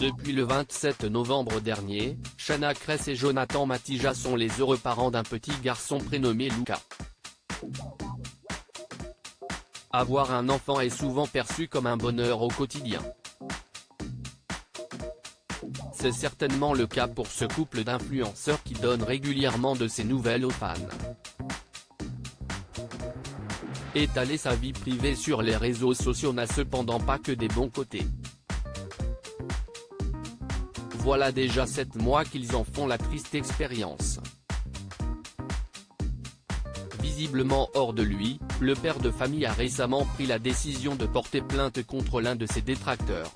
Depuis le 27 novembre dernier, Shanna Kress et Jonathan Matija sont les heureux parents d'un petit garçon prénommé Luca. Avoir un enfant est souvent perçu comme un bonheur au quotidien. C'est certainement le cas pour ce couple d'influenceurs qui donne régulièrement de ses nouvelles aux fans. Étaler sa vie privée sur les réseaux sociaux n'a cependant pas que des bons côtés. Voilà déjà 7 mois qu'ils en font la triste expérience. Visiblement hors de lui, le père de famille a récemment pris la décision de porter plainte contre l'un de ses détracteurs.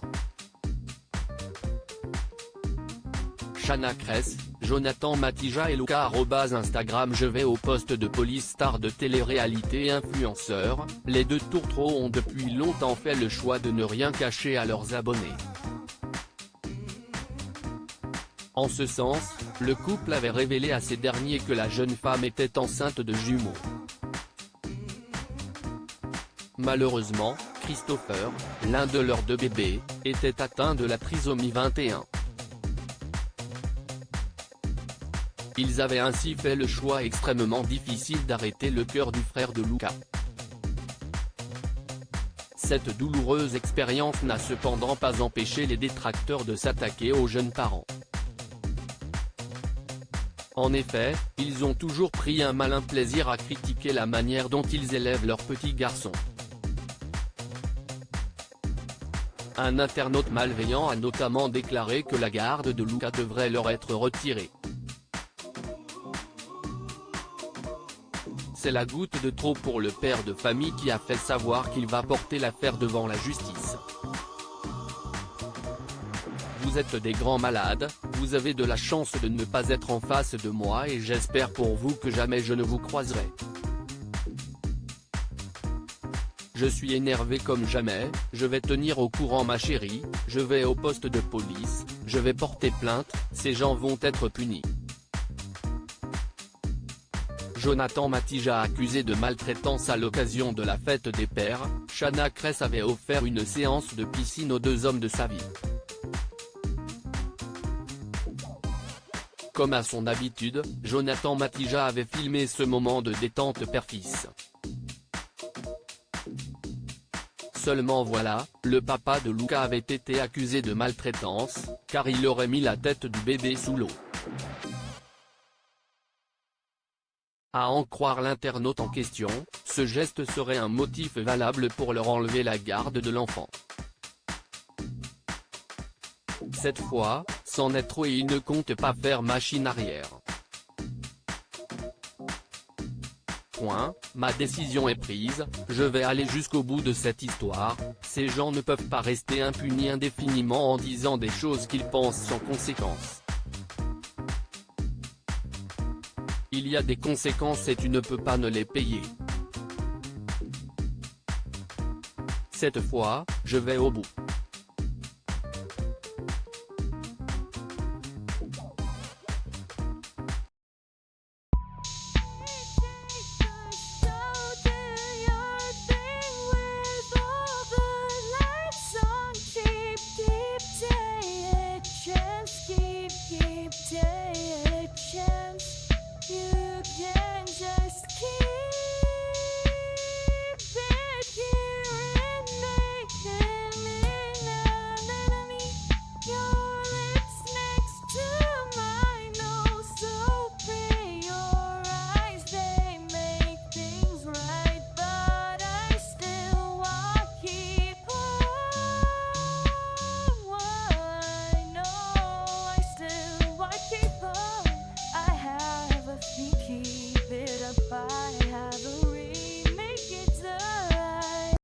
Shanna Kress, Jonathan Matija et Luca @Instagram. Je vais au poste de police. Star de télé-réalité et influenceurs, les deux tourtereaux ont depuis longtemps fait le choix de ne rien cacher à leurs abonnés. En ce sens, le couple avait révélé à ces derniers que la jeune femme était enceinte de jumeaux. Malheureusement, Christopher, l'un de leurs deux bébés, était atteint de la trisomie 21. Ils avaient ainsi fait le choix extrêmement difficile d'arrêter le cœur du frère de Luca. Cette douloureuse expérience n'a cependant pas empêché les détracteurs de s'attaquer aux jeunes parents. En effet, ils ont toujours pris un malin plaisir à critiquer la manière dont ils élèvent leur petit garçon. Un internaute malveillant a notamment déclaré que la garde de Luca devrait leur être retirée. C'est la goutte de trop pour le père de famille qui a fait savoir qu'il va porter l'affaire devant la justice. Vous êtes des grands malades, vous avez de la chance de ne pas être en face de moi et j'espère pour vous que jamais je ne vous croiserai. Je suis énervé comme jamais, je vais tenir au courant ma chérie, je vais au poste de police, je vais porter plainte, ces gens vont être punis. Jonathan Matija accusé de maltraitance à l'occasion de la fête des pères, Shanna Kress avait offert une séance de piscine aux deux hommes de sa vie. Comme à son habitude, Jonathan Matija avait filmé ce moment de détente père-fils. Seulement voilà, le papa de Luca avait été accusé de maltraitance, car il aurait mis la tête du bébé sous l'eau. À en croire l'internaute en question, ce geste serait un motif valable pour leur enlever la garde de l'enfant. Cette fois, c'en est trop et il ne compte pas faire machine arrière. Ma décision est prise, je vais aller jusqu'au bout de cette histoire, ces gens ne peuvent pas rester impunis indéfiniment en disant des choses qu'ils pensent sans conséquence. Il y a des conséquences et tu ne peux pas ne les payer. Cette fois, je vais au bout.